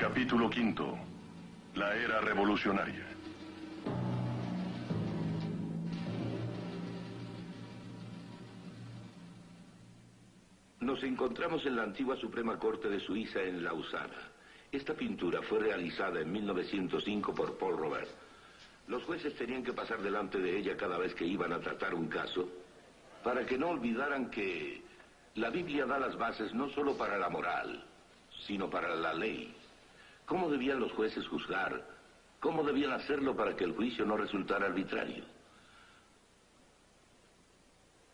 Capítulo quinto. La era revolucionaria. Nos encontramos en la antigua Suprema Corte de Suiza en Lausana. Esta pintura fue realizada en 1905 por Paul Robert. Los jueces tenían que pasar delante de ella cada vez que iban a tratar un caso, para que no olvidaran que la Biblia da las bases no solo para la moral, sino para la ley. ¿Cómo debían los jueces juzgar? ¿Cómo debían hacerlo para que el juicio no resultara arbitrario?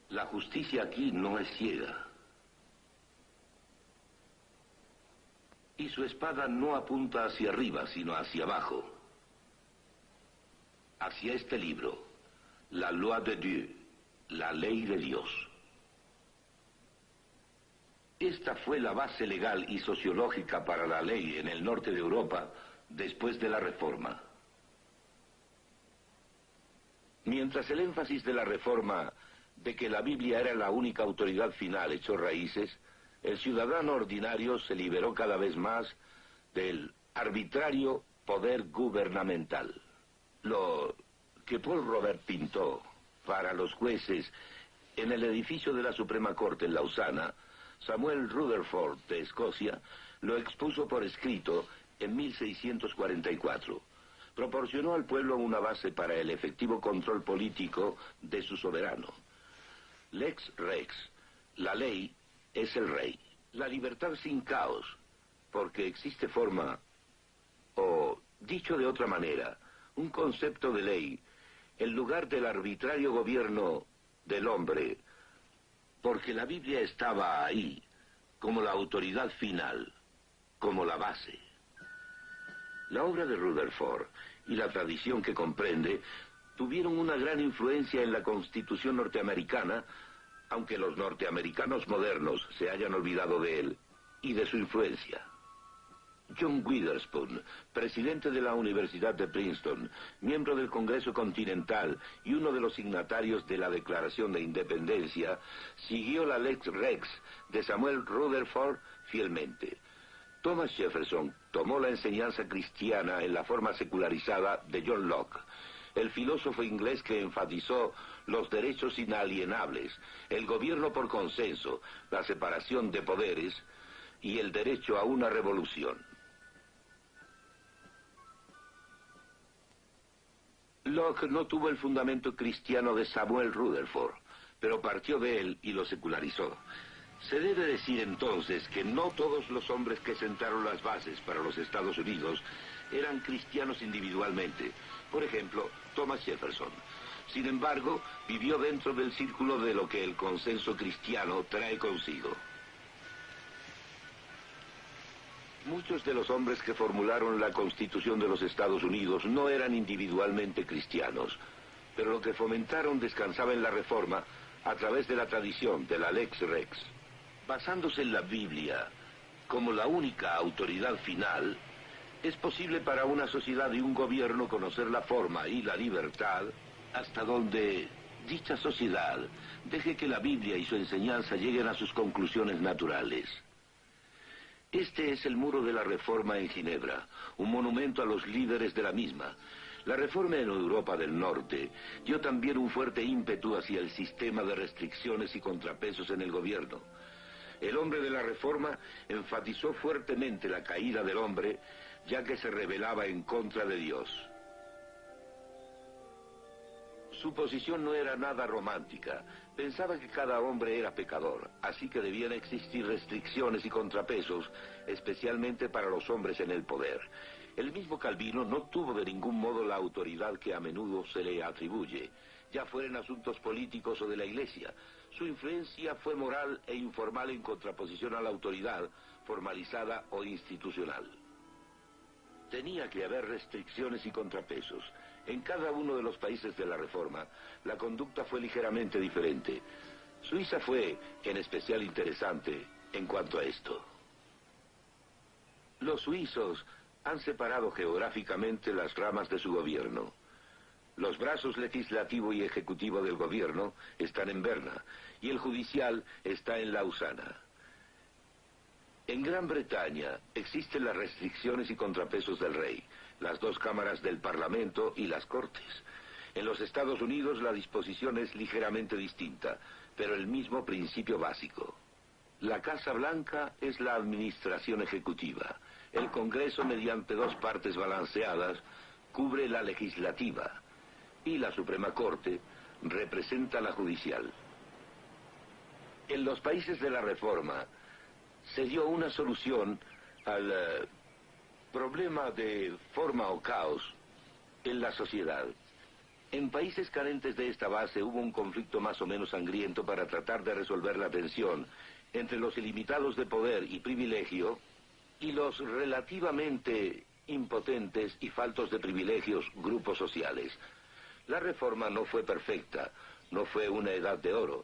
La justicia aquí no es ciega. Y su espada no apunta hacia arriba, sino hacia abajo. Hacia este libro, la Loi de Dieu, la ley de Dios. Esta fue la base legal y sociológica para la ley en el norte de Europa después de la Reforma. Mientras el énfasis de la Reforma de que la Biblia era la única autoridad final echó raíces, el ciudadano ordinario se liberó cada vez más del arbitrario poder gubernamental. Lo que Paul Robert pintó para los jueces en el edificio de la Suprema Corte en Lausana, Samuel Rutherford de Escocia lo expuso por escrito en 1644. Proporcionó al pueblo una base para el efectivo control político de su soberano. Lex Rex, la ley es el rey. La libertad sin caos, porque existe forma, o dicho de otra manera, un concepto de ley, en lugar del arbitrario gobierno del hombre, porque la Biblia estaba ahí, como la autoridad final, como la base. La obra de Rutherford y la tradición que comprende tuvieron una gran influencia en la Constitución norteamericana, aunque los norteamericanos modernos se hayan olvidado de él y de su influencia. John Witherspoon, presidente de la Universidad de Princeton, miembro del Congreso Continental y uno de los signatarios de la Declaración de Independencia, siguió la Lex Rex de Samuel Rutherford fielmente. Thomas Jefferson tomó la enseñanza cristiana en la forma secularizada de John Locke, el filósofo inglés que enfatizó los derechos inalienables, el gobierno por consenso, la separación de poderes y el derecho a una revolución. Locke no tuvo el fundamento cristiano de Samuel Rutherford, pero partió de él y lo secularizó. Se debe decir entonces que no todos los hombres que sentaron las bases para los Estados Unidos eran cristianos individualmente. Por ejemplo, Thomas Jefferson. Sin embargo, vivió dentro del círculo de lo que el consenso cristiano trae consigo. Muchos de los hombres que formularon la Constitución de los Estados Unidos no eran individualmente cristianos, pero lo que fomentaron descansaba en la Reforma a través de la tradición de la Lex Rex. Basándose en la Biblia como la única autoridad final, es posible para una sociedad y un gobierno conocer la forma y la libertad hasta donde dicha sociedad deje que la Biblia y su enseñanza lleguen a sus conclusiones naturales. Este es el muro de la Reforma en Ginebra, un monumento a los líderes de la misma. La Reforma en Europa del Norte dio también un fuerte ímpetu hacia el sistema de restricciones y contrapesos en el gobierno. El hombre de la Reforma enfatizó fuertemente la caída del hombre, ya que se rebelaba en contra de Dios. Su posición no era nada romántica. Pensaba que cada hombre era pecador, así que debían existir restricciones y contrapesos, especialmente para los hombres en el poder. El mismo Calvino no tuvo de ningún modo la autoridad que a menudo se le atribuye, ya fuera en asuntos políticos o de la Iglesia. Su influencia fue moral e informal en contraposición a la autoridad, formalizada o institucional. Tenía que haber restricciones y contrapesos. En cada uno de los países de la Reforma, la conducta fue ligeramente diferente. Suiza fue, en especial, interesante en cuanto a esto. Los suizos han separado geográficamente las ramas de su gobierno. Los brazos legislativo y ejecutivo del gobierno están en Berna y el judicial está en Lausana. En Gran Bretaña existen las restricciones y contrapesos del rey, las dos cámaras del Parlamento y las Cortes. En los Estados Unidos la disposición es ligeramente distinta, pero el mismo principio básico. La Casa Blanca es la administración ejecutiva. El Congreso, mediante dos partes balanceadas, cubre la legislativa. Y la Suprema Corte representa la judicial. En los países de la Reforma se dio una solución al problema de forma o caos en la sociedad. En países carentes de esta base hubo un conflicto más o menos sangriento para tratar de resolver la tensión entre los ilimitados de poder y privilegio y los relativamente impotentes y faltos de privilegios grupos sociales. La Reforma no fue perfecta, no fue una edad de oro,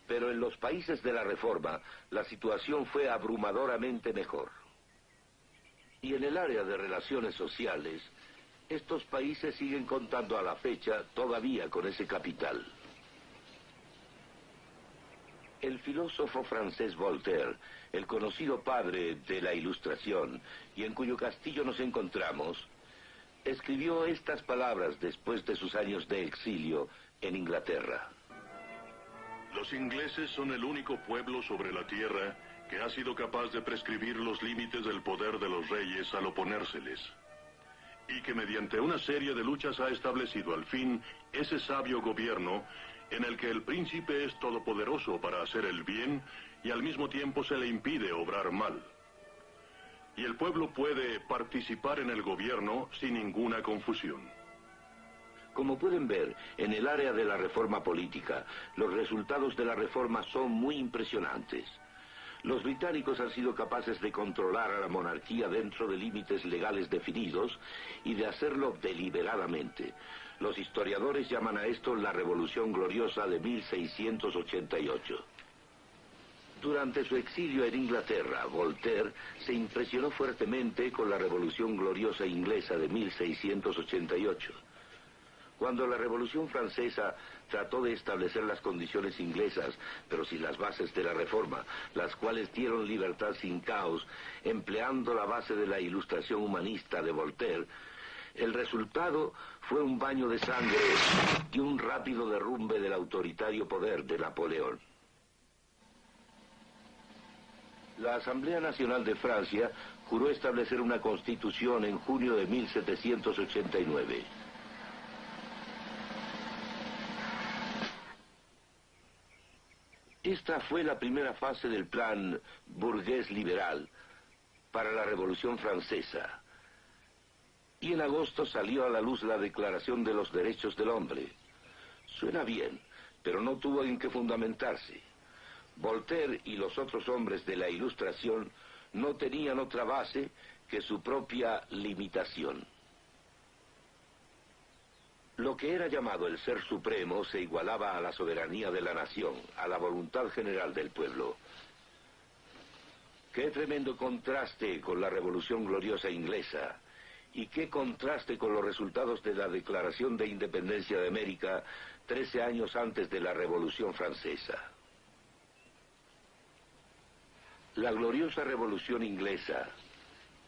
pero en los países de la Reforma la situación fue abrumadoramente mejor. Y en el área de relaciones sociales, estos países siguen contando a la fecha todavía con ese capital. El filósofo francés Voltaire, el conocido padre de la Ilustración, y en cuyo castillo nos encontramos, escribió estas palabras después de sus años de exilio en Inglaterra. Los ingleses son el único pueblo sobre la tierra que ha sido capaz de prescribir los límites del poder de los reyes al oponérseles, y que mediante una serie de luchas ha establecido al fin ese sabio gobierno en el que el príncipe es todopoderoso para hacer el bien y al mismo tiempo se le impide obrar mal. Y el pueblo puede participar en el gobierno sin ninguna confusión. Como pueden ver, en el área de la reforma política, los resultados de la reforma son muy impresionantes. Los británicos han sido capaces de controlar a la monarquía dentro de límites legales definidos y de hacerlo deliberadamente. Los historiadores llaman a esto la Revolución Gloriosa de 1688. Durante su exilio en Inglaterra, Voltaire se impresionó fuertemente con la Revolución Gloriosa inglesa de 1688. Cuando la Revolución Francesa trató de establecer las condiciones inglesas, pero sin las bases de la Reforma, las cuales dieron libertad sin caos, empleando la base de la Ilustración humanista de Voltaire, el resultado fue un baño de sangre y un rápido derrumbe del autoritario poder de Napoleón. La Asamblea Nacional de Francia juró establecer una constitución en junio de 1789. Esta fue la primera fase del plan burgués liberal para la Revolución Francesa. Y en agosto salió a la luz la Declaración de los Derechos del Hombre. Suena bien, pero no tuvo en qué fundamentarse. Voltaire y los otros hombres de la Ilustración no tenían otra base que su propia limitación. Lo que era llamado el ser supremo se igualaba a la soberanía de la nación, a la voluntad general del pueblo. Qué tremendo contraste con la Revolución Gloriosa inglesa, y qué contraste con los resultados de la Declaración de Independencia de América 13 años antes de la Revolución Francesa. La gloriosa Revolución inglesa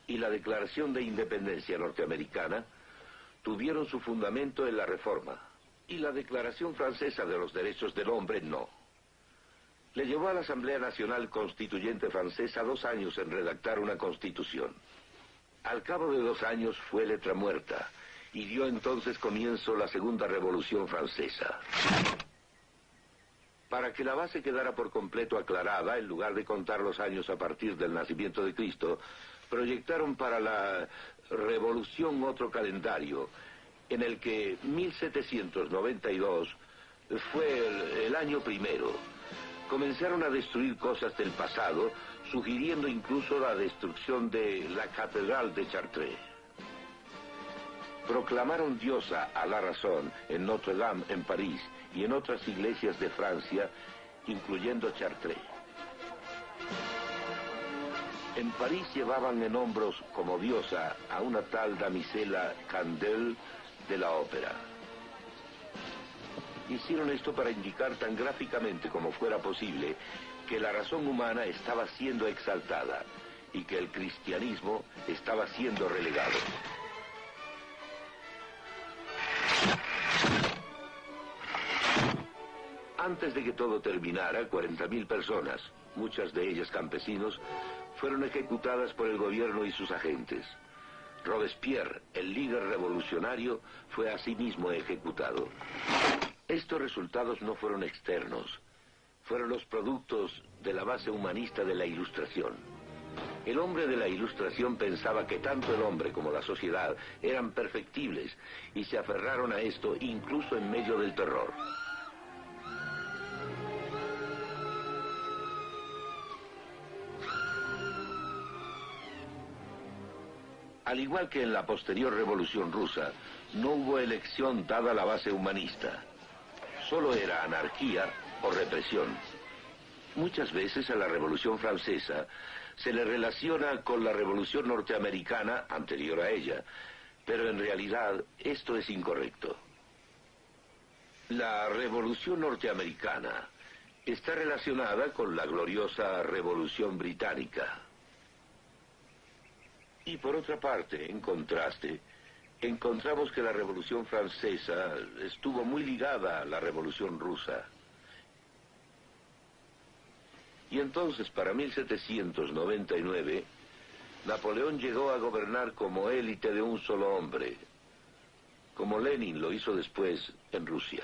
y la Declaración de Independencia norteamericana tuvieron su fundamento en la Reforma, y la Declaración Francesa de los Derechos del Hombre no. Le llevó a la Asamblea Nacional Constituyente Francesa 2 años en redactar una constitución. Al cabo de 2 años fue letra muerta, y dio entonces comienzo la Segunda Revolución Francesa. Para que la base quedara por completo aclarada, en lugar de contar los años a partir del nacimiento de Cristo, proyectaron para la Revolución otro calendario, en el que 1792 fue el año primero. Comenzaron a destruir cosas del pasado, sugiriendo incluso la destrucción de la Catedral de Chartres. Proclamaron diosa a la razón en Notre Dame en París y en otras iglesias de Francia, incluyendo Chartres. En París llevaban en hombros como diosa a una tal damisela Candel de la ópera. Hicieron esto para indicar tan gráficamente como fuera posible que la razón humana estaba siendo exaltada y que el cristianismo estaba siendo relegado. Antes de que todo terminara, 40.000 personas, muchas de ellas campesinos, fueron ejecutadas por el gobierno y sus agentes. Robespierre, el líder revolucionario, fue asimismo ejecutado. Estos resultados no fueron externos, fueron los productos de la base humanista de la Ilustración. El hombre de la Ilustración pensaba que tanto el hombre como la sociedad eran perfectibles y se aferraron a esto incluso en medio del terror. Al igual que en la posterior Revolución Rusa, no hubo elección dada la base humanista. Solo era anarquía o represión. Muchas veces a la Revolución Francesa se le relaciona con la Revolución Norteamericana anterior a ella, pero en realidad esto es incorrecto. La Revolución Norteamericana está relacionada con la gloriosa Revolución Británica. Y por otra parte, en contraste, encontramos que la Revolución Francesa estuvo muy ligada a la Revolución Rusa. Y entonces, para 1799, Napoleón llegó a gobernar como élite de un solo hombre, como Lenin lo hizo después en Rusia.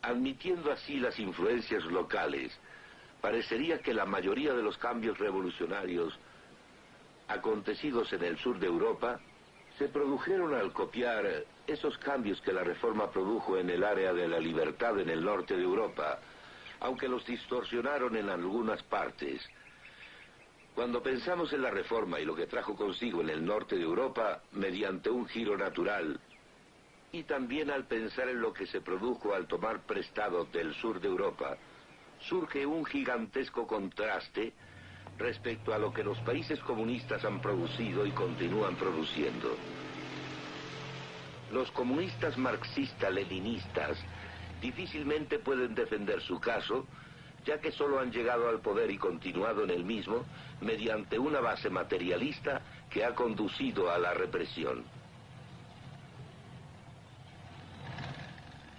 Admitiendo así las influencias locales, parecería que la mayoría de los cambios revolucionarios acontecidos en el sur de Europa se produjeron al copiar esos cambios que la Reforma produjo en el área de la libertad en el norte de Europa, aunque los distorsionaron en algunas partes. Cuando pensamos en la Reforma y lo que trajo consigo en el norte de Europa mediante un giro natural, y también al pensar en lo que se produjo al tomar prestado del sur de Europa, surge un gigantesco contraste respecto a lo que los países comunistas han producido y continúan produciendo. Los comunistas marxistas-leninistas difícilmente pueden defender su caso, ya que solo han llegado al poder y continuado en el mismo mediante una base materialista que ha conducido a la represión.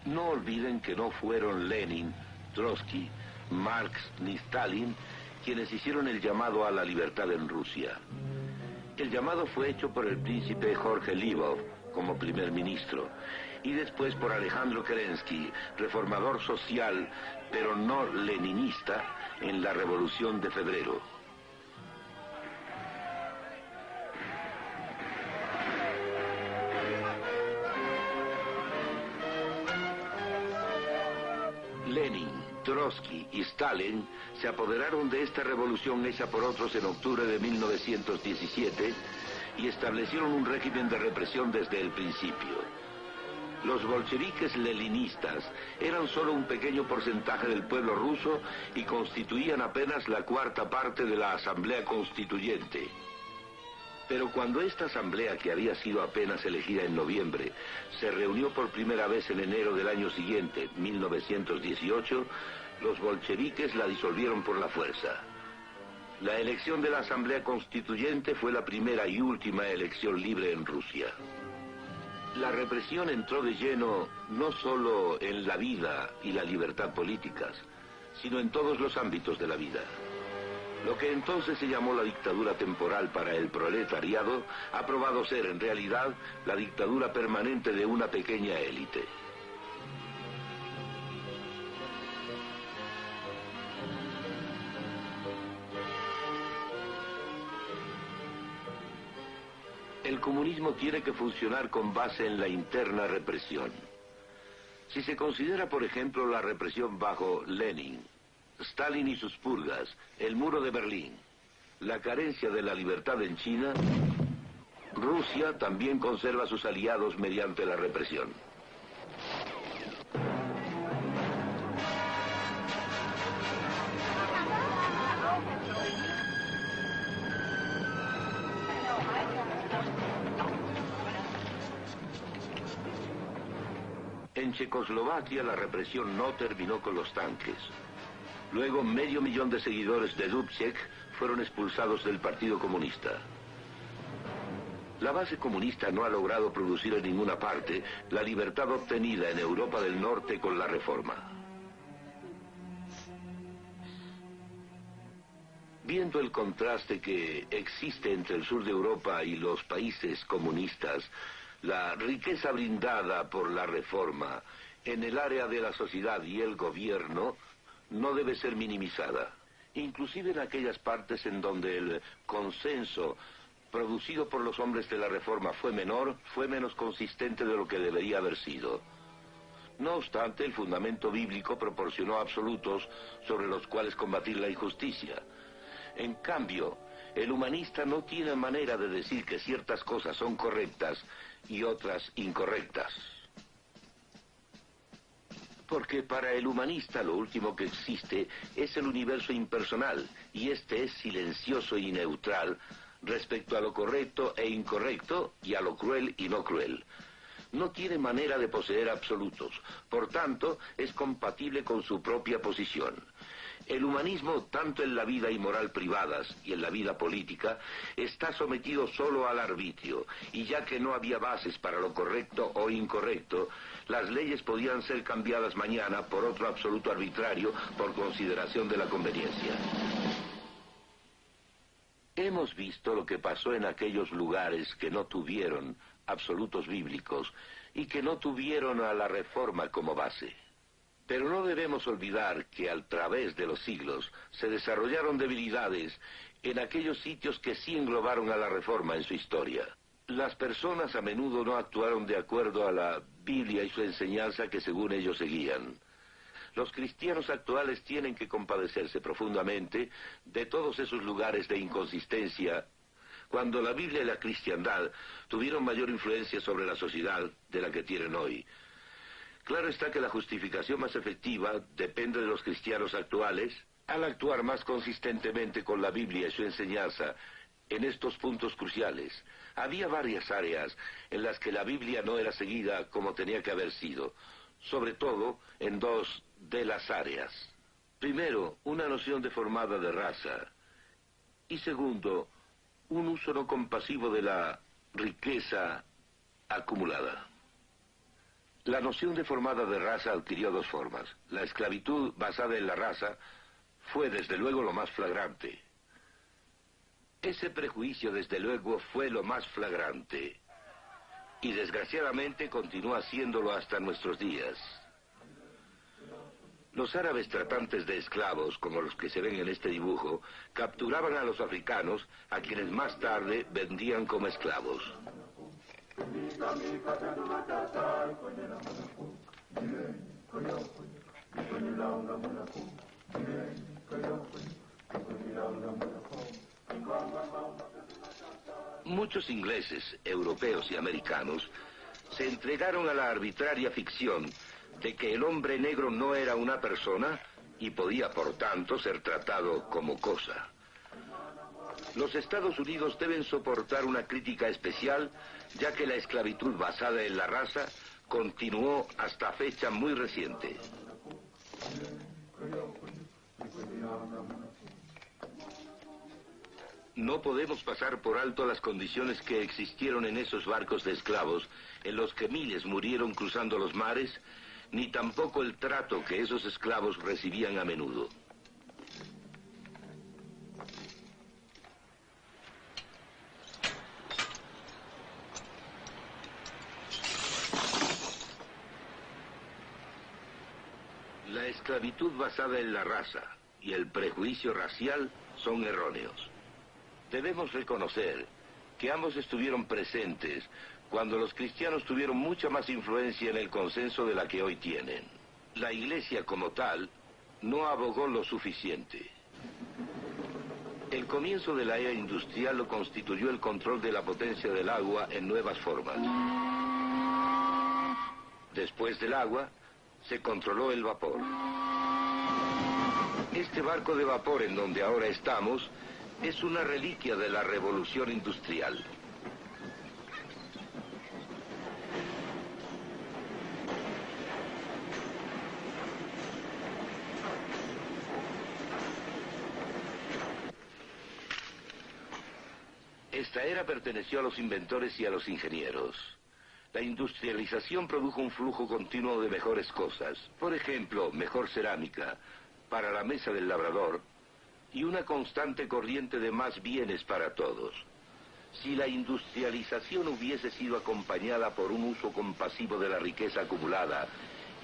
No olviden que no fueron Lenin, Trotsky, Marx ni Stalin quienes hicieron el llamado a la libertad en Rusia. El llamado fue hecho por el príncipe Jorge Lvov como primer ministro y después por Alejandro Kerensky, reformador social pero no leninista, en la Revolución de Febrero. Lenin, Trotsky y Stalin se apoderaron de esta revolución hecha por otros en octubre de 1917 y establecieron un régimen de represión desde el principio. Los bolcheviques leninistas eran solo un pequeño porcentaje del pueblo ruso y constituían apenas la cuarta parte de la Asamblea Constituyente. Pero cuando esta asamblea, que había sido apenas elegida en noviembre, se reunió por primera vez en enero del año siguiente, 1918, los bolcheviques la disolvieron por la fuerza. La elección de la Asamblea Constituyente fue la primera y última elección libre en Rusia. La represión entró de lleno no solo en la vida y la libertad políticas, sino en todos los ámbitos de la vida. Lo que entonces se llamó la dictadura temporal para el proletariado ha probado ser en realidad la dictadura permanente de una pequeña élite. El comunismo tiene que funcionar con base en la interna represión. Si se considera, por ejemplo, la represión bajo Lenin, Stalin y sus purgas, el muro de Berlín, la carencia de la libertad en China, Rusia también conserva a sus aliados mediante la represión. En Checoslovaquia la represión no terminó con los tanques. Luego 500.000 de seguidores de Dubček fueron expulsados del Partido Comunista. La base comunista no ha logrado producir en ninguna parte la libertad obtenida en Europa del Norte con la Reforma. Viendo el contraste que existe entre el sur de Europa y los países comunistas, la riqueza brindada por la Reforma en el área de la sociedad y el gobierno no debe ser minimizada. Inclusive en aquellas partes en donde el consenso producido por los hombres de la Reforma fue menor, fue menos consistente de lo que debería haber sido. No obstante, el fundamento bíblico proporcionó absolutos sobre los cuales combatir la injusticia. En cambio, el humanista no tiene manera de decir que ciertas cosas son correctas y otras incorrectas. Porque para el humanista lo último que existe es el universo impersonal, y este es silencioso y neutral respecto a lo correcto e incorrecto y a lo cruel y no cruel. No tiene manera de poseer absolutos, por tanto es compatible con su propia posición. El humanismo, tanto en la vida y moral privadas y en la vida política, está sometido solo al arbitrio, y ya que no había bases para lo correcto o incorrecto, las leyes podían ser cambiadas mañana por otro absoluto arbitrario por consideración de la conveniencia. Hemos visto lo que pasó en aquellos lugares que no tuvieron absolutos bíblicos y que no tuvieron a la Reforma como base. Pero no debemos olvidar que a través de los siglos se desarrollaron debilidades en aquellos sitios que sí englobaron a la Reforma en su historia. Las personas a menudo no actuaron de acuerdo a la Biblia y su enseñanza que según ellos seguían. Los cristianos actuales tienen que compadecerse profundamente de todos esos lugares de inconsistencia, cuando la Biblia y la cristiandad tuvieron mayor influencia sobre la sociedad de la que tienen hoy. Claro está que la justificación más efectiva depende de los cristianos actuales, al actuar más consistentemente con la Biblia y su enseñanza en estos puntos cruciales. Había varias áreas en las que la Biblia no era seguida como tenía que haber sido, sobre todo en dos de las áreas. Primero, una noción deformada de raza, y segundo, un uso no compasivo de la riqueza acumulada. La noción deformada de raza adquirió dos formas. La esclavitud basada en la raza fue desde luego lo más flagrante. Ese prejuicio desde luego fue lo más flagrante y desgraciadamente continúa siéndolo hasta nuestros días. Los árabes tratantes de esclavos, como los que se ven en este dibujo, capturaban a los africanos, a quienes más tarde vendían como esclavos. Muchos ingleses, europeos y americanos se entregaron a la arbitraria ficción de que el hombre negro no era una persona y podía, por tanto, ser tratado como cosa. Los Estados Unidos deben soportar una crítica especial, ya que la esclavitud basada en la raza continuó hasta fecha muy reciente. No podemos pasar por alto las condiciones que existieron en esos barcos de esclavos, en los que miles murieron cruzando los mares, ni tampoco el trato que esos esclavos recibían a menudo. La esclavitud basada en la raza y el prejuicio racial son erróneos. Debemos reconocer que ambos estuvieron presentes cuando los cristianos tuvieron mucha más influencia en el consenso de la que hoy tienen. La Iglesia como tal no abogó lo suficiente. El comienzo de la era industrial lo constituyó el control de la potencia del agua en nuevas formas. Después del agua, se controló el vapor. Este barco de vapor en donde ahora estamos es una reliquia de la revolución industrial. Esta era perteneció a los inventores y a los ingenieros. La industrialización produjo un flujo continuo de mejores cosas. Por ejemplo, mejor cerámica para la mesa del labrador y una constante corriente de más bienes para todos. Si la industrialización hubiese sido acompañada por un uso compasivo de la riqueza acumulada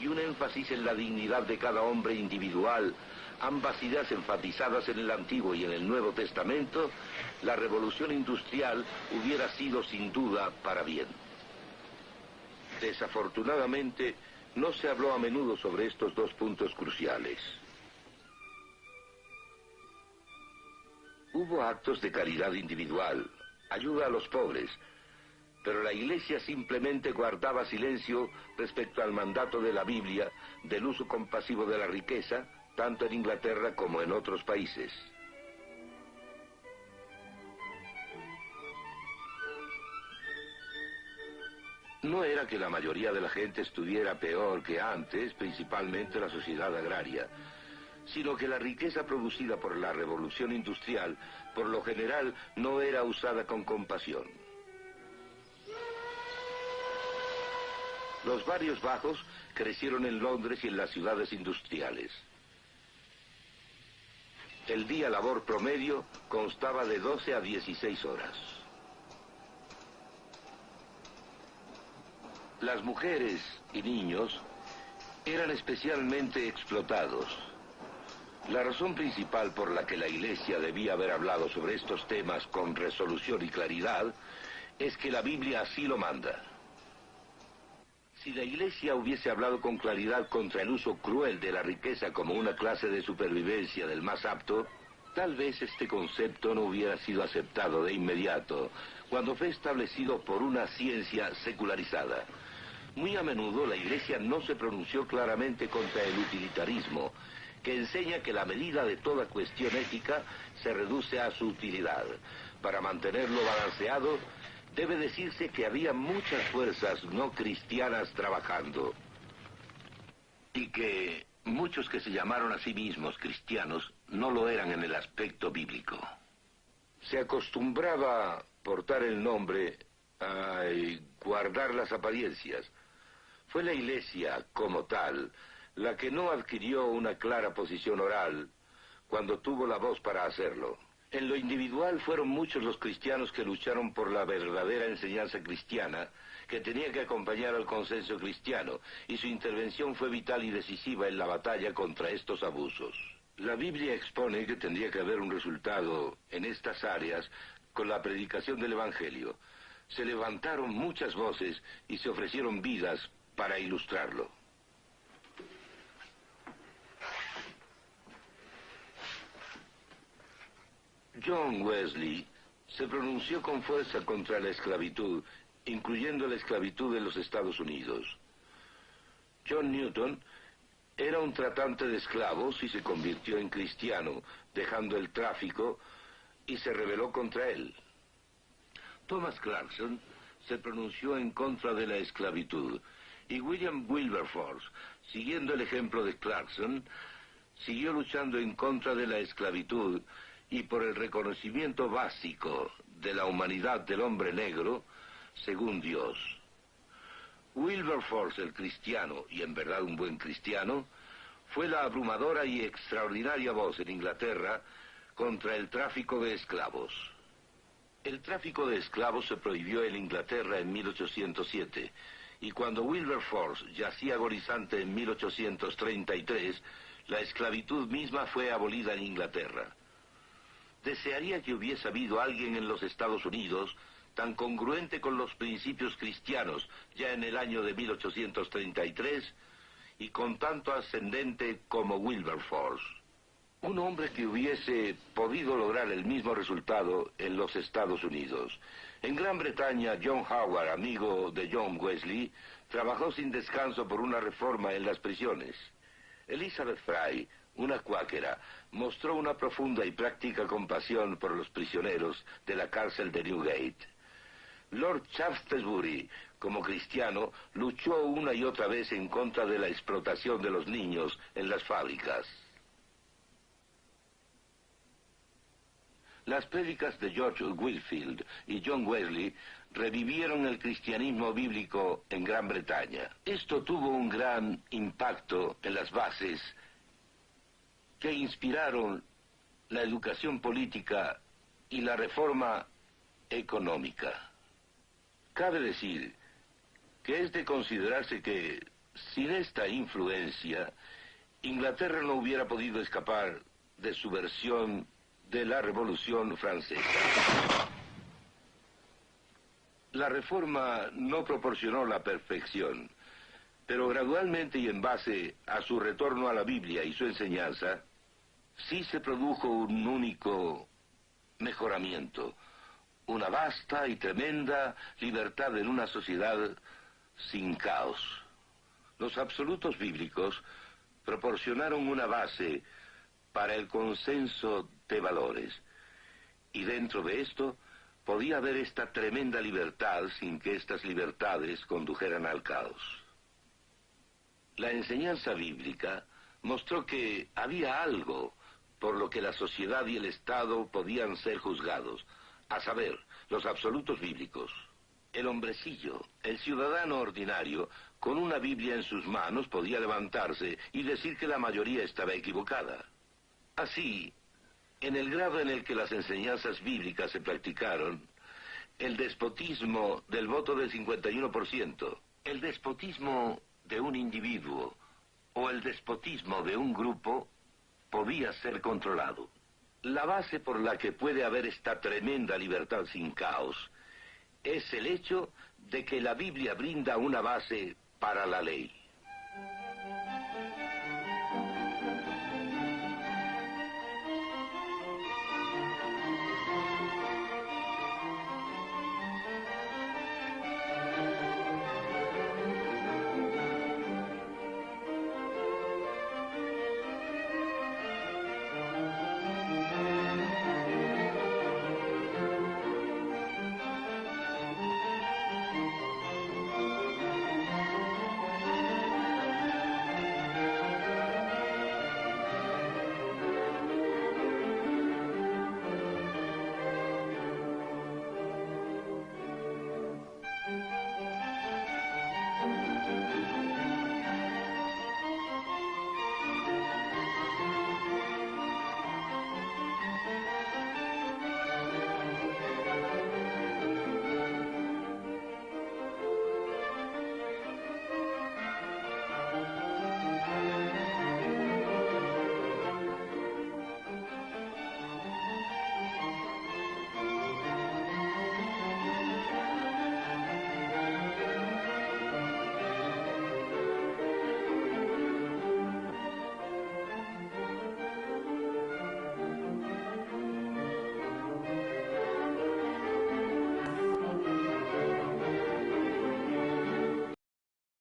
y un énfasis en la dignidad de cada hombre individual, ambas ideas enfatizadas en el Antiguo y en el Nuevo Testamento, la revolución industrial hubiera sido sin duda para bien. Desafortunadamente, no se habló a menudo sobre estos dos puntos cruciales. Hubo actos de caridad individual, ayuda a los pobres, pero la Iglesia simplemente guardaba silencio respecto al mandato de la Biblia del uso compasivo de la riqueza, tanto en Inglaterra como en otros países. No era que la mayoría de la gente estuviera peor que antes, principalmente la sociedad agraria, sino que la riqueza producida por la revolución industrial, por lo general, no era usada con compasión. Los barrios bajos crecieron en Londres y en las ciudades industriales. El día labor promedio constaba de 12 a 16 horas. Las mujeres y niños eran especialmente explotados. La razón principal por la que la Iglesia debía haber hablado sobre estos temas con resolución y claridad es que la Biblia así lo manda. Si la Iglesia hubiese hablado con claridad contra el uso cruel de la riqueza como una clase de supervivencia del más apto, tal vez este concepto no hubiera sido aceptado de inmediato cuando fue establecido por una ciencia secularizada. Muy a menudo la Iglesia no se pronunció claramente contra el utilitarismo, que enseña que la medida de toda cuestión ética se reduce a su utilidad. Para mantenerlo balanceado, debe decirse que había muchas fuerzas no cristianas trabajando, y que muchos que se llamaron a sí mismos cristianos no lo eran en el aspecto bíblico. Se acostumbraba portar el nombre y guardar las apariencias. Fue la Iglesia, como tal, la que no adquirió una clara posición oral cuando tuvo la voz para hacerlo. En lo individual fueron muchos los cristianos que lucharon por la verdadera enseñanza cristiana, que tenía que acompañar al consenso cristiano, y su intervención fue vital y decisiva en la batalla contra estos abusos. La Biblia expone que tendría que haber un resultado en estas áreas con la predicación del Evangelio. Se levantaron muchas voces y se ofrecieron vidas para ilustrarlo. John Wesley se pronunció con fuerza contra la esclavitud, incluyendo la esclavitud en los Estados Unidos. John Newton era un tratante de esclavos y se convirtió en cristiano, dejando el tráfico, y se rebeló contra él. Thomas Clarkson se pronunció en contra de la esclavitud, y William Wilberforce, siguiendo el ejemplo de Clarkson, siguió luchando en contra de la esclavitud y por el reconocimiento básico de la humanidad del hombre negro, según Dios. Wilberforce, el cristiano, y en verdad un buen cristiano, fue la abrumadora y extraordinaria voz en Inglaterra contra el tráfico de esclavos. El tráfico de esclavos se prohibió en Inglaterra en 1807, y cuando Wilberforce yacía agonizante en 1833, la esclavitud misma fue abolida en Inglaterra. Desearía que hubiese habido alguien en los Estados Unidos tan congruente con los principios cristianos ya en el año de 1833 y con tanto ascendente como Wilberforce. Un hombre que hubiese podido lograr el mismo resultado en los Estados Unidos. En Gran Bretaña, John Howard, amigo de John Wesley, trabajó sin descanso por una reforma en las prisiones. Elizabeth Fry, una cuáquera, mostró una profunda y práctica compasión por los prisioneros de la cárcel de Newgate. Lord Shaftesbury, como cristiano, luchó una y otra vez en contra de la explotación de los niños en las fábricas. Las prédicas de George Whitefield y John Wesley revivieron el cristianismo bíblico en Gran Bretaña. Esto tuvo un gran impacto en las bases que inspiraron la educación política y la reforma económica. Cabe decir que es de considerarse que, sin esta influencia, Inglaterra no hubiera podido escapar de su versión de la Revolución Francesa. La reforma no proporcionó la perfección, pero gradualmente y en base a su retorno a la Biblia y su enseñanza, sí se produjo un único mejoramiento, una vasta y tremenda libertad en una sociedad sin caos. Los absolutos bíblicos proporcionaron una base para el consenso de valores, y dentro de esto podía haber esta tremenda libertad sin que estas libertades condujeran al caos. La enseñanza bíblica mostró que había algo por lo que la sociedad y el Estado podían ser juzgados, a saber, los absolutos bíblicos. El hombrecillo, el ciudadano ordinario, con una Biblia en sus manos podía levantarse y decir que la mayoría estaba equivocada. Así, en el grado en el que las enseñanzas bíblicas se practicaron, el despotismo del voto del 51%, el despotismo de un individuo o el despotismo de un grupo podía ser controlado. La base por la que puede haber esta tremenda libertad sin caos es el hecho de que la Biblia brinda una base para la ley.